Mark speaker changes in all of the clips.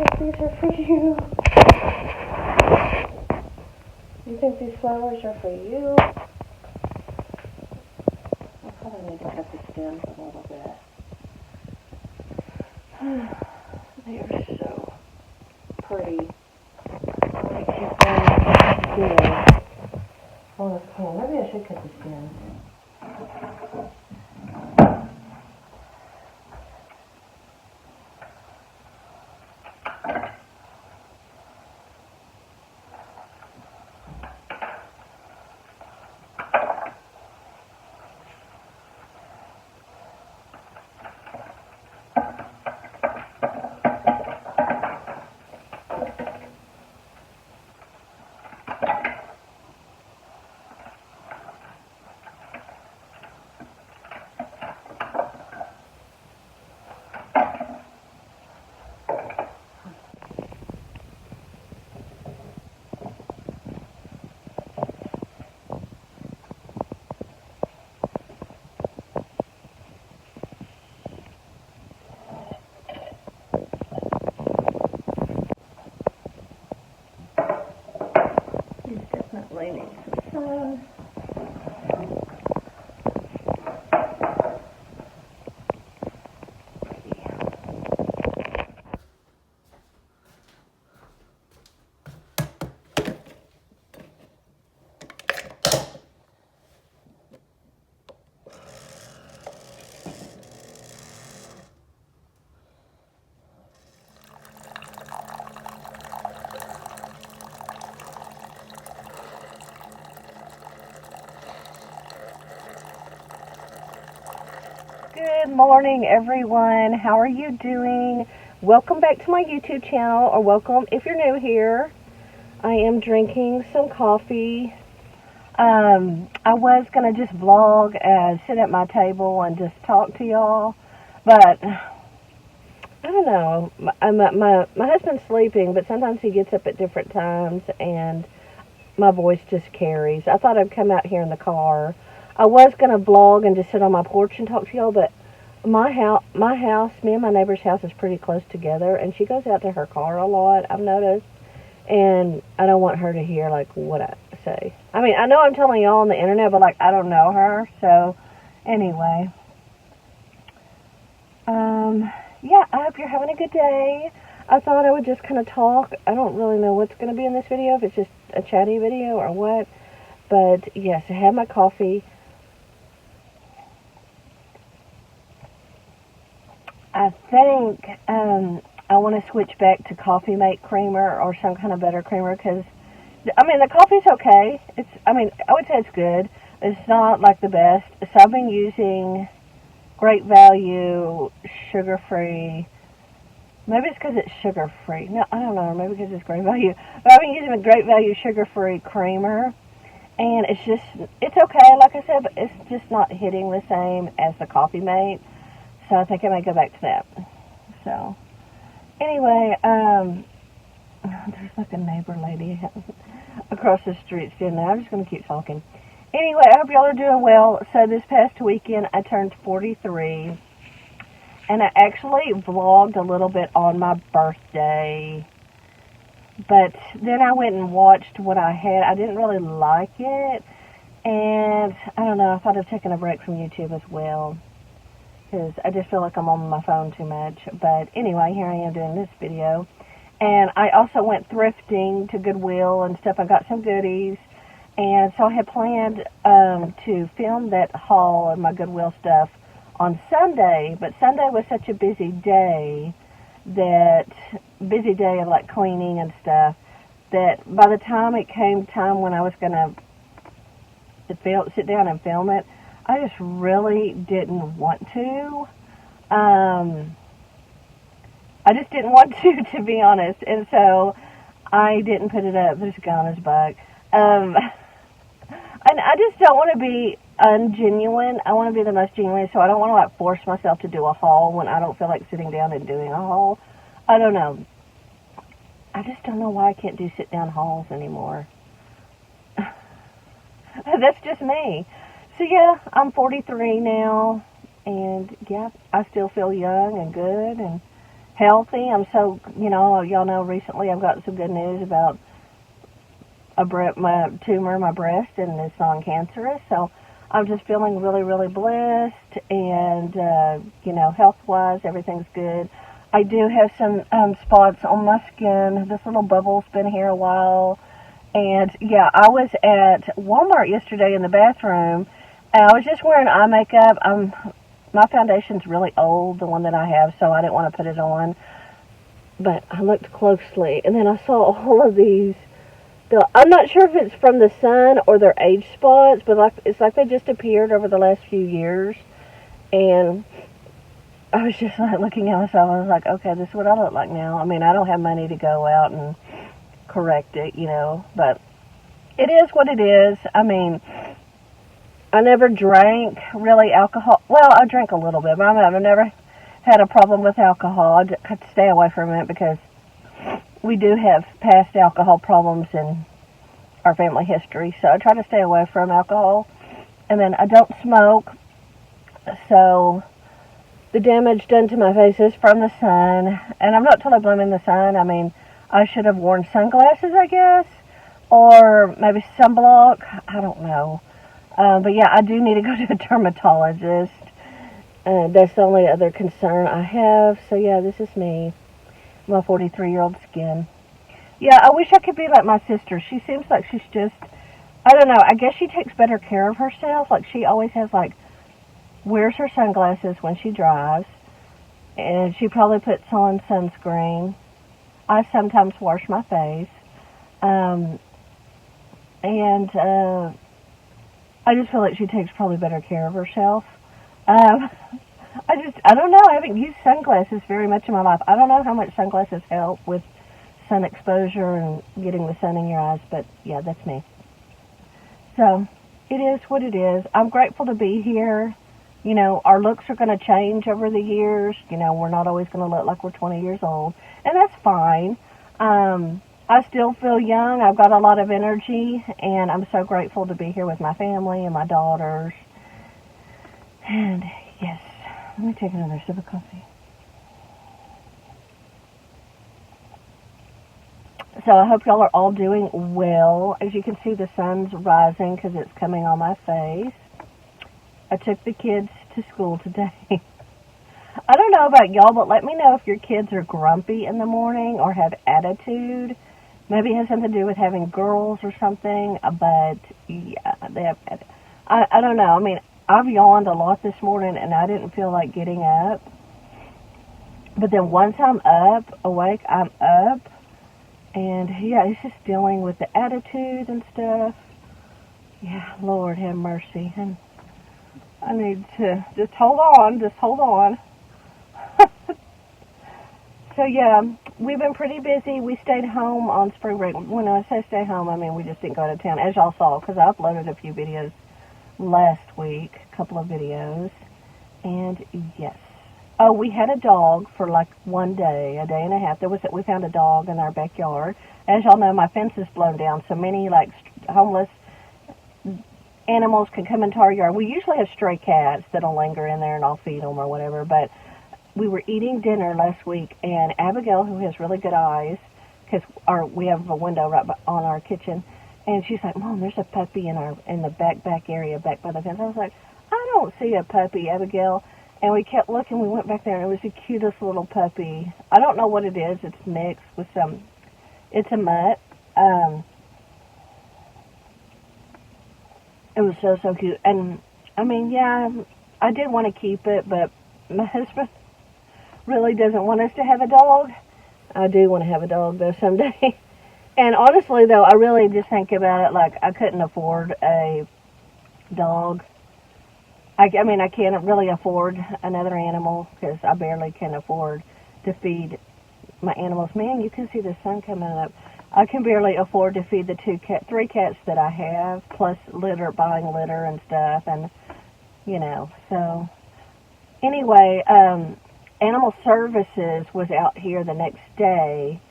Speaker 1: think these are for you? You think these flowers are for you? I probably need to cut the stems a little bit. They are so pretty. Makes you feel good on this pan. Maybe I should cut the stems. Definitely need some sun. Good morning, everyone. How are you doing? Welcome back to my YouTube channel, or welcome if you're new here. I am drinking some coffee. I was going to just vlog and sit at my table and just talk to y'all, but I don't know. My husband's sleeping, but sometimes he gets up at different times, and my voice just carries. I thought I'd come out here in the car. I was going to vlog and just sit on my porch and talk to y'all, but me and my neighbor's house is pretty close together, and she goes out to her car a lot, I've noticed, and I don't want her to hear, like, what I say. I mean, I know I'm telling y'all on the internet, but, like, I don't know her, so, anyway. Yeah, I hope you're having a good day. I thought I would just kind of talk. I don't really know what's going to be in this video, if it's just a chatty video or what, but, yes, I had my coffee. I think I want to switch back to Coffee Mate creamer or some kind of better creamer because, I mean, the coffee's okay. I would say it's good. It's not like the best. So I've been using Great Value, sugar-free. Maybe it's because it's sugar-free. No, I don't know. Maybe because it's Great Value. But I've been using a Great Value sugar-free creamer. And it's okay, like I said, but it's just not hitting the same as the Coffee Mate. So I think I might go back to that. So, anyway, there's like a neighbor lady across the street standing there. I'm just going to keep talking. Anyway, I hope y'all are doing well. So this past weekend, I turned 43. And I actually vlogged a little bit on my birthday. But then I went and watched what I had. I didn't really like it. And, I don't know, I thought of taking a break from YouTube as well, because I just feel like I'm on my phone too much. But anyway, here I am doing this video. And I also went thrifting to Goodwill and stuff. I got some goodies. And so I had planned to film that haul of my Goodwill stuff on Sunday. But Sunday was such a busy day of like cleaning and stuff, that by the time it came time when I was going to sit down and film it, I just really didn't want to. I just didn't want to be honest. And so I didn't put it up. There's a guy on his bike. And I just don't want to be ungenuine. I want to be the most genuine. So I don't want to like force myself to do a haul when I don't feel like sitting down and doing a haul. I don't know. I just don't know why I can't do sit down hauls anymore. That's just me. So yeah, I'm 43 now, and yeah, I still feel young and good, and healthy. I'm so, y'all know recently I've got some good news about my tumor in my breast, and it's non-cancerous. So I'm just feeling really, really blessed, and health-wise, everything's good. I do have some spots on my skin. This little bubble's been here a while, and yeah, I was at Walmart yesterday in the bathroom, and I was just wearing eye makeup. My foundation's really old, the one that I have, so I didn't want to put it on. But I looked closely, and then I saw all of these. I'm not sure if it's from the sun or their age spots, but it's like they just appeared over the last few years. And I was just like looking at myself. I was like, okay, this is what I look like now. I mean, I don't have money to go out and correct it, but it is what it is. I mean, I never drank really alcohol. Well, I drank a little bit, but I've never had a problem with alcohol. I just had to stay away from it because we do have past alcohol problems in our family history. So I try to stay away from alcohol. And then I don't smoke. So the damage done to my face is from the sun. And I'm not totally blaming the sun. I mean, I should have worn sunglasses, I guess. Or maybe sunblock. I don't know. But yeah, I do need to go to a dermatologist. That's the only other concern I have. So yeah, this is me. My 43-year-old skin. Yeah, I wish I could be like my sister. She seems like she's just, I don't know, I guess she takes better care of herself. Like, she always has, wears her sunglasses when she drives. And she probably puts on sunscreen. I sometimes wash my face. I just feel like she takes probably better care of herself. I don't know. I haven't used sunglasses very much in my life. I don't know how much sunglasses help with sun exposure and getting the sun in your eyes, but yeah, that's me. So, it is what it is. I'm grateful to be here. Our looks are going to change over the years. We're not always going to look like we're 20 years old, and that's fine. I still feel young. I've got a lot of energy, and I'm so grateful to be here with my family and my daughters. And yes, let me take another sip of coffee. So I hope y'all are all doing well. As you can see, the sun's rising because it's coming on my face. I took the kids to school today. I don't know about y'all, but let me know if your kids are grumpy in the morning or have attitude. Maybe it has something to do with having girls or something, but yeah, they have. I don't know. I mean, I've yawned a lot this morning, and I didn't feel like getting up. But then once I'm awake, I'm up. And yeah, it's just dealing with the attitude and stuff. Yeah, Lord have mercy. And I need to just hold on. So yeah, we've been pretty busy. We stayed home on spring break. When I say stay home, I mean we just didn't go to town, as y'all saw, because I uploaded a few videos last week, a couple of videos. And yes. Oh, we had a dog for one day, a day and a half. We found a dog in our backyard. As y'all know, my fence is blown down, so many homeless animals can come into our yard. We usually have stray cats that'll linger in there, and I'll feed them or whatever. But we were eating dinner last week, and Abigail, who has really good eyes, because we have a window right on our kitchen, and she's like, "Mom, there's a puppy in the back area, back by the fence." I was like, "I don't see a puppy, Abigail." And we kept looking. We went back there, and it was the cutest little puppy. I don't know what it is. It's mixed with it's a mutt. It was so, so cute. And, I mean, yeah, I did want to keep it, but my husband really doesn't want us to have a dog. I do want to have a dog, though, someday. And honestly, though, I really just think about it I couldn't afford a dog. I mean, I can't really afford another animal because I barely can afford to feed my animals. Man, you can see the sun coming up. I can barely afford to feed the 3 cats that I have, plus buying litter and stuff, and, so. Anyway, Animal Services was out here the next day,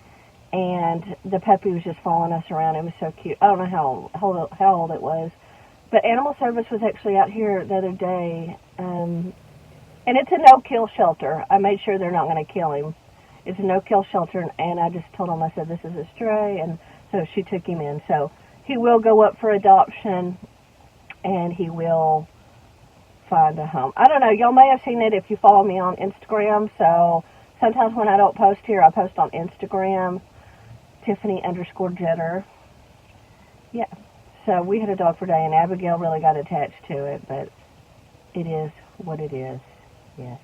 Speaker 1: and the puppy was just following us around. It was so cute. I don't know how old it was. But Animal Service was actually out here the other day, and it's a no-kill shelter. I made sure they're not going to kill him. it's a no-kill shelter, and I just told them, I said, this is a stray, and so she took him in. So he will go up for adoption, and he will find a home. I don't know, y'all may have seen it if you follow me on Instagram, so sometimes when I don't post here, I post on Instagram, Tiffany_Jetter. Yeah, so we had a dog for a day, and Abigail really got attached to it, but it is what it is, yes.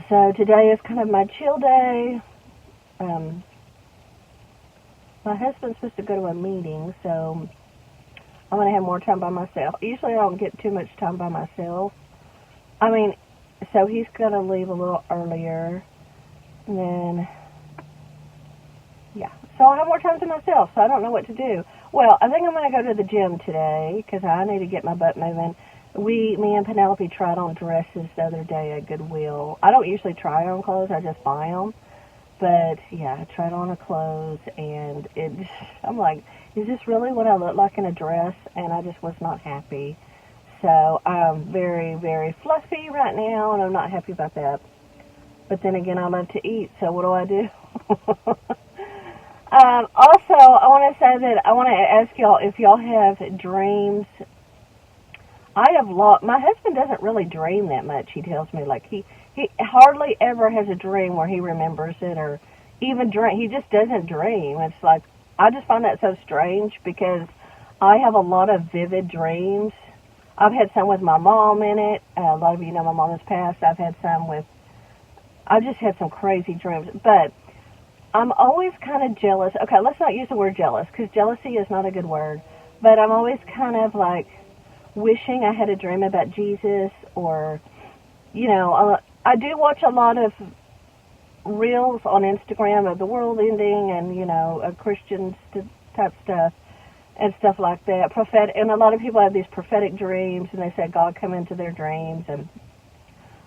Speaker 1: So today is kind of my chill day. My husband's supposed to go to a meeting, so I'm going to have more time by myself. Usually I don't get too much time by myself. I mean, so he's going to leave a little earlier, and then, yeah. So I'll have more time to myself, so I don't know what to do. Well, I think I'm going to go to the gym today, because I need to get my butt moving. Me and Penelope tried on dresses the other day at Goodwill. I don't usually try on clothes, I just buy them. But, yeah, I tried on a clothes, and I'm like, is this really what I look like in a dress? And I just was not happy. So I'm very, very fluffy right now, and I'm not happy about that. But then again, I love to eat, so what do I do? Also, I want to say that I want to ask y'all if y'all have dreams. My husband doesn't really dream that much, he tells me. Like, he hardly ever has a dream where he remembers it, or even dream. He just doesn't dream. It's like, I just find that so strange, because I have a lot of vivid dreams. I've had some with my mom in it. A lot of you know my mom has passed. I've just had some crazy dreams. But I'm always kind of jealous. Okay, let's not use the word jealous, because jealousy is not a good word. But I'm always kind of like wishing I had a dream about Jesus, or, you know, I do watch a lot of reels on Instagram of the world ending and, you know, Christian type stuff and stuff like that. And a lot of people have these prophetic dreams, and they say God come into their dreams, and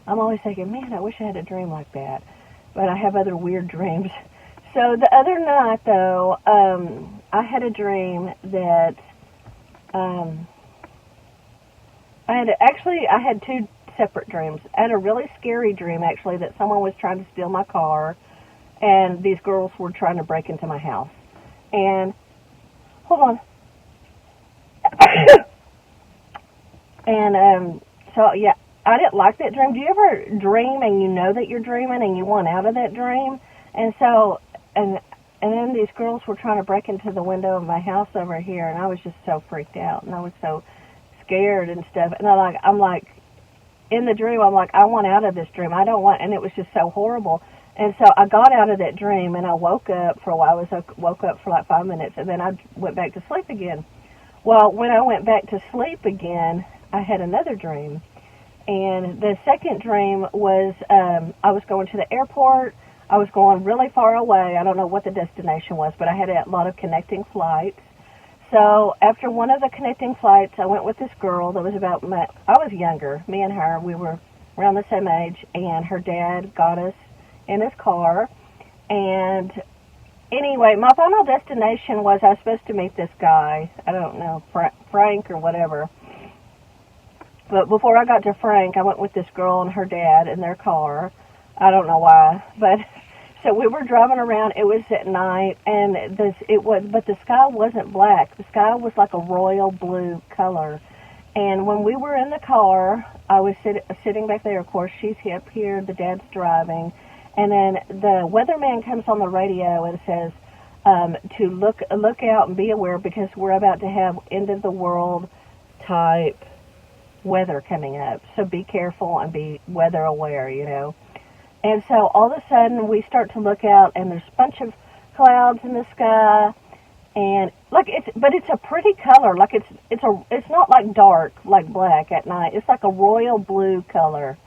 Speaker 1: I'm always thinking, man, I wish I had a dream like that. But I have other weird dreams. So the other night, though, I had a dream that I had two separate dreams. I had a really scary dream, actually, that someone was trying to steal my car, and these girls were trying to break into my house. And, hold on. And, so, yeah, I didn't like that dream. Do you ever dream and you know that you're dreaming and you want out of that dream? And so, and then these girls were trying to break into the window of my house over here, and I was just so freaked out, and I was so scared and stuff. And I'm like, in the dream, I'm like, I want out of this dream. And it was just so horrible. And so I got out of that dream, and I woke up for a while. I woke up for like 5 minutes, and then I went back to sleep again. Well, when I went back to sleep again, I had another dream. And the second dream was I was going to the airport. I was going really far away. I don't know what the destination was, but I had a lot of connecting flights. So after one of the connecting flights, I went with this girl that was I was younger. Me and her, we were around the same age, and her dad got us in his car. And anyway, my final destination was I was supposed to meet this guy. I don't know, Frank or whatever. But before I got to Frank, I went with this girl and her dad in their car. I don't know why, but so we were driving around. It was at night, and but the sky wasn't black. The sky was like a royal blue color. And when we were in the car, I was sitting back there. Of course, she's up here. The dad's driving, and then the weatherman comes on the radio and says to look out and be aware, because we're about to have end of the world type weather coming up. So be careful and be weather aware, you know. And so all of a sudden we start to look out, and there's a bunch of clouds in the sky, and like it's a pretty color. Like it's not like dark like black at night. It's like a royal blue color.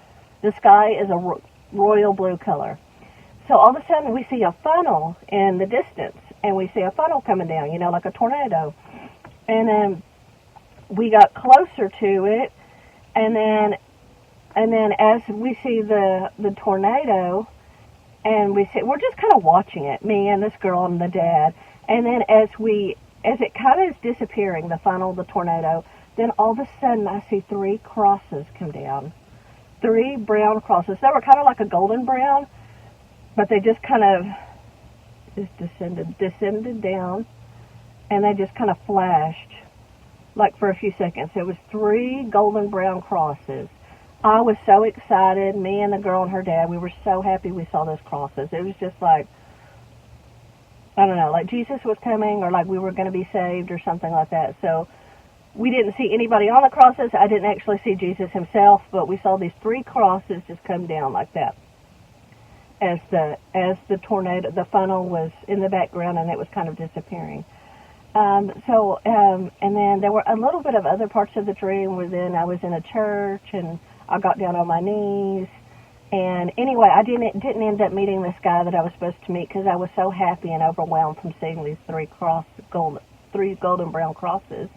Speaker 1: The sky is a royal blue color. So all of a sudden we see a funnel in the distance, and we see a funnel coming down, you know, like a tornado. And then we got closer to it, and then as we see the tornado, and we're just kind of watching it, me and this girl and the dad. And then as it kind of is disappearing, the funnel, the tornado, then all of a sudden I see 3 crosses come down. 3 brown crosses. They were kind of like a golden brown, but they just kind of just descended down, and they just kind of flashed like for a few seconds. It was 3 golden brown crosses. I was so excited. Me and the girl and her dad, we were so happy we saw those crosses. It was just like, I don't know, like Jesus was coming, or like we were going to be saved or something like that. So we didn't see anybody on the crosses. I didn't actually see Jesus himself, but we saw these 3 crosses just come down like that as the tornado, the funnel was in the background and it was kind of disappearing. And then there were a little bit of other parts of the dream where then I was in a church and I got down on my knees. And anyway, I didn't end up meeting this guy that I was supposed to meet because I was so happy and overwhelmed from seeing these 3 golden brown crosses.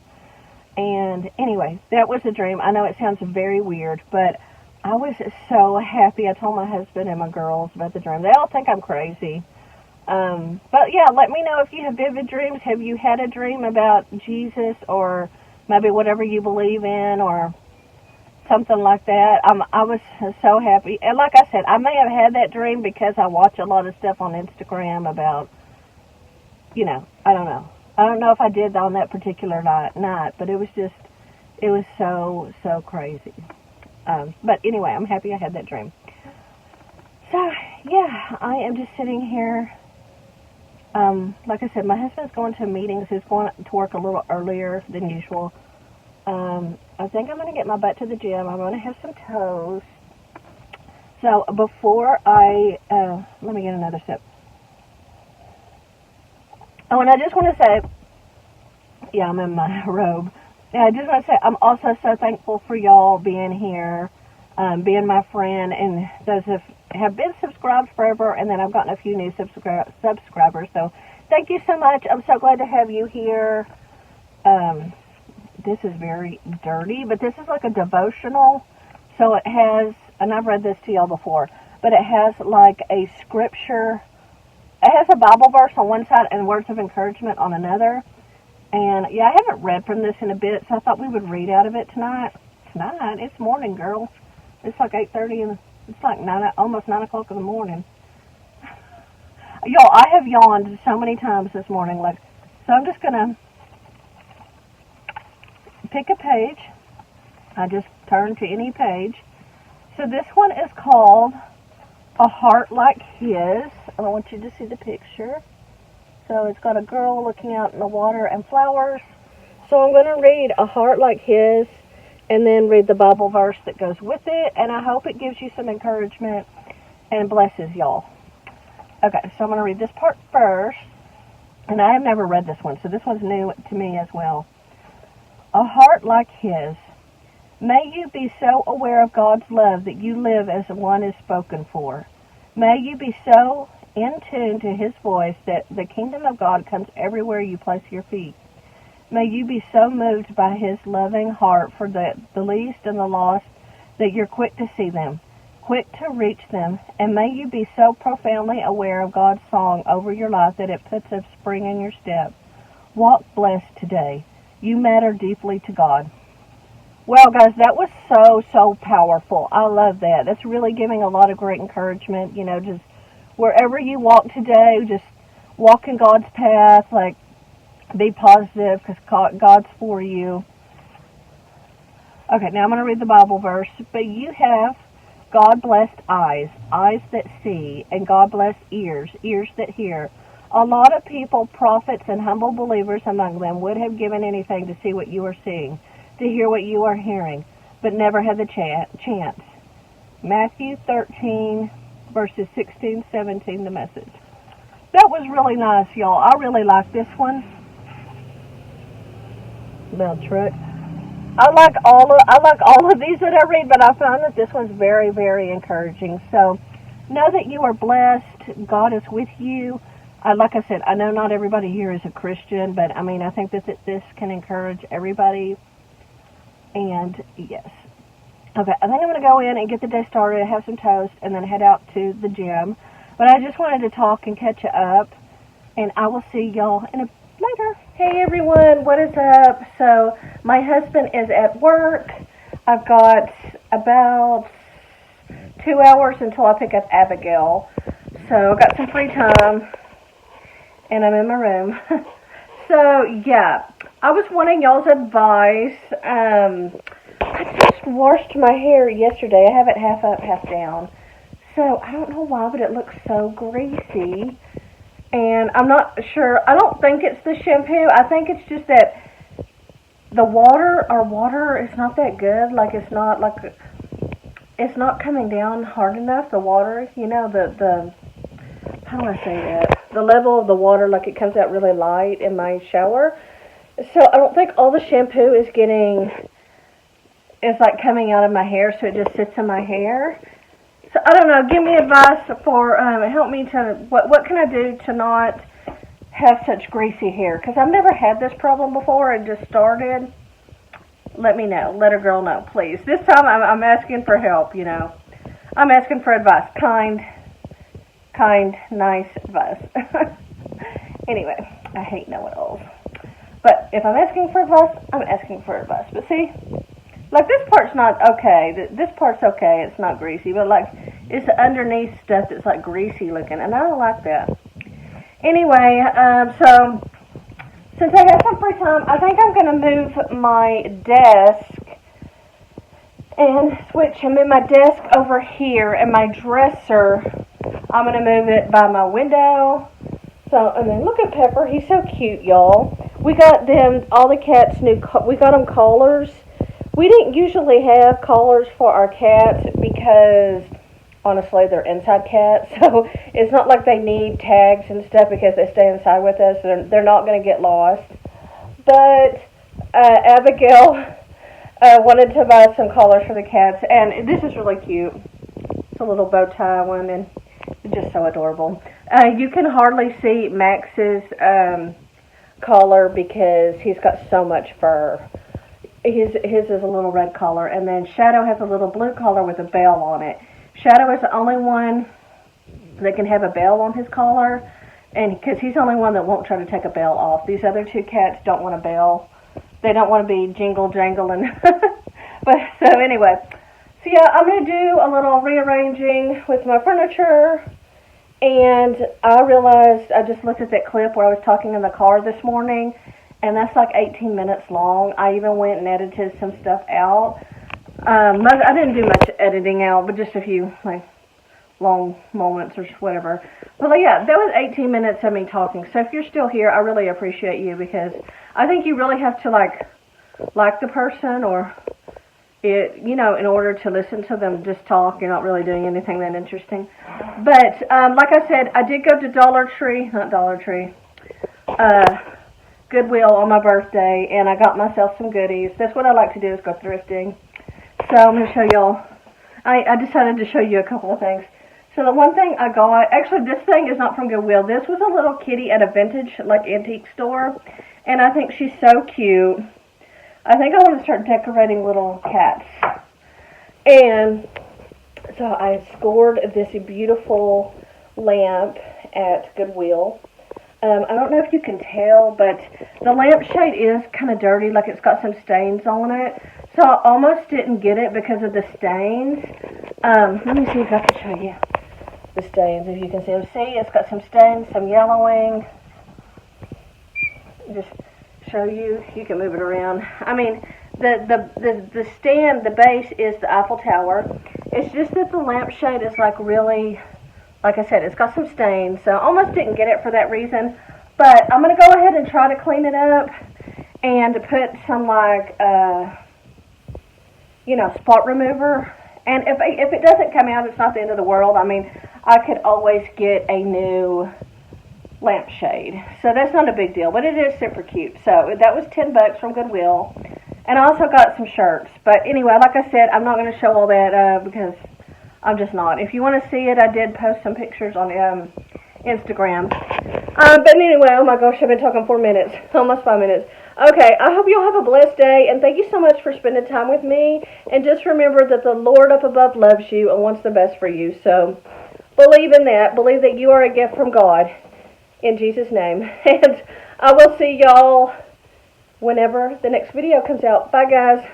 Speaker 1: And anyway, that was a dream. I know it sounds very weird, but I was so happy. I told my husband and my girls about the dream. They all think I'm crazy. But yeah, let me know if you have vivid dreams. Have you had a dream about Jesus or maybe whatever you believe in or something like that? I was so happy. And like I said, I may have had that dream because I watch a lot of stuff on Instagram about, I don't know. I don't know if I did on that particular night, but it was so crazy. But anyway, I'm happy I had that dream. So, yeah, I am just sitting here. Like I said, my husband's going to meetings. He's going to work a little earlier than usual. I think I'm going to get my butt to the gym. I'm going to have some toast. So, before let me get another sip. Oh, and I just want to say, yeah, I'm in my robe. Yeah, I just want to say I'm also so thankful for y'all being here, being my friend, and those have been subscribed forever, and then I've gotten a few new subscribers, so thank you so much. I'm so glad to have you here. This is very dirty, but this is like a devotional, so it has, and I've read this to y'all before, but it has like a scripture. It has a Bible verse on one side and words of encouragement on another. And, yeah, I haven't read from this in a bit, so I thought we would read out of it tonight. Tonight? It's morning, girl. It's like 8:30, and it's like almost 9 o'clock in the morning. Y'all, I have yawned so many times this morning. So I'm just going to pick a page. I just turn to any page. So this one is called A Heart Like His. I want you to see the picture. So it's got a girl looking out in the water and flowers. So I'm going to read A Heart Like His and then read the Bible verse that goes with it. And I hope it gives you some encouragement and blesses y'all. Okay, so I'm going to read this part first. And I have never read this one, so this one's new to me as well. A heart like His. May you be so aware of God's love that you live as one is spoken for. May you be so in tune to His voice that the kingdom of God comes everywhere you place your feet. May you be so moved by His loving heart for the least and the lost that you're quick to see them, quick to reach them, and may you be so profoundly aware of God's song over your life that it puts a spring in your step. Walk blessed today. You matter deeply to God. Well, guys, that was so powerful. I love that. That's really giving a lot of great encouragement, just wherever you walk today, just walk in God's path, be positive because God's for you. Okay, now I'm going to read the Bible verse. But you have God-blessed eyes, eyes that see, and God-blessed ears, ears that hear. A lot of people, prophets, and humble believers among them would have given anything to see what you are seeing, to hear what you are hearing, but never had the chance. Matthew 13, verses 16, 17, the Message. That was really nice, y'all. I really like this one. Bell truck. I like all of these that I read, but I found that this one's very, very encouraging. So know that you are blessed. God is with you. Like I said, I know not everybody here is a Christian, but I think that this can encourage everybody. And yes. Okay, I think I'm going to go in and get the day started, have some toast, and then head out to the gym. But I just wanted to talk and catch you up, and I will see y'all later. Hey everyone, what is up? So my husband is at work. I've got about 2 hours until I pick up Abigail. So I got some free time, and I'm in my room. So yeah, I was wanting y'all's advice. I just washed my hair yesterday. I have it half up, half down. So I don't know why, but it looks so greasy. And I'm not sure. I don't think it's the shampoo. I think it's just that the water, our water is not that good. Like it's not coming down hard enough. The water, you know, the how do I say that? The level of the water, like it comes out really light in my shower. So I don't think all the shampoo is like coming out of my hair, so it just sits in my hair. So I don't know. Give me advice for help me to what can I do to not have such greasy hair? Because I've never had this problem before. It just started. Let me know. Let a girl know, please. This time I'm asking for help. You know, I'm asking for advice. Kind, nice advice. Anyway, I hate know-it-alls. But if I'm asking for advice, I'm asking for advice. But see. Like, this part's not okay. This part's okay. It's not greasy. But, like, it's the underneath stuff that's, like, greasy looking. And I don't like that. Anyway, so, since I have some free time, I think I'm going to move my desk and move my desk over here. And my dresser, I'm going to move it by my window. So, and then look at Pepper. He's so cute, y'all. We got them, all the cats we got them collars. We didn't usually have collars for our cats because, honestly, they're inside cats. So it's not like they need tags and stuff because they stay inside with us. They're not going to get lost. But Abigail wanted to buy some collars for the cats. And this is really cute. It's a little bow tie one, and it's just so adorable. You can hardly see Max's collar because he's got so much fur. His is a little red collar, and then Shadow has a little blue collar with a bell on it. Shadow is the only one that can have a bell on his collar, and because he's the only one that won't try to take a bell off. These other two cats don't want a bell. They don't want to be jangling. But so anyway, so yeah, I'm gonna do a little rearranging with my furniture. And I realized I just looked at that clip where I was talking in the car this morning. And that's like 18 minutes long. I even went and edited some stuff out. I didn't do much editing out, but just a few like long moments or whatever. But yeah, that was 18 minutes of me talking. So if you're still here, I really appreciate you because I think you really have to like the person or it, you know, in order to listen to them just talk. You're not really doing anything that interesting. But like I said, I did go to Goodwill on my birthday, and I got myself some goodies. That's what I like to do is go thrifting. So I'm going to show y'all. I decided to show you a couple of things. So the one thing I got, actually this thing is not from Goodwill. This was a little kitty at a vintage, like antique store, and I think she's so cute. I think I want to start decorating little cats. And so I scored this beautiful lamp at Goodwill. I don't know if you can tell, but the lampshade is kind of dirty, like it's got some stains on it. So I almost didn't get it because of the stains. Let me see if I can show you the stains, if you can see them. See, it's got some stains, some yellowing. Just show you. You can move it around. I mean, the stand, the base is the Eiffel Tower. It's just that the lampshade is like really... Like I said, it's got some stains, so I almost didn't get it for that reason. But I'm going to go ahead and try to clean it up and put some, like, spot remover. And if it doesn't come out, it's not the end of the world. I mean, I could always get a new lampshade. So that's not a big deal, but it is super cute. So that was $10 from Goodwill. And I also got some shirts. But anyway, like I said, I'm not going to show all that because... I'm just not. If you want to see it, I did post some pictures on Instagram. But anyway, oh my gosh, I've been talking 4 minutes. Almost 5 minutes. Okay, I hope y'all have a blessed day, and thank you so much for spending time with me. And just remember that the Lord up above loves you and wants the best for you. So believe in that. Believe that you are a gift from God. In Jesus' name. And I will see y'all whenever the next video comes out. Bye, guys.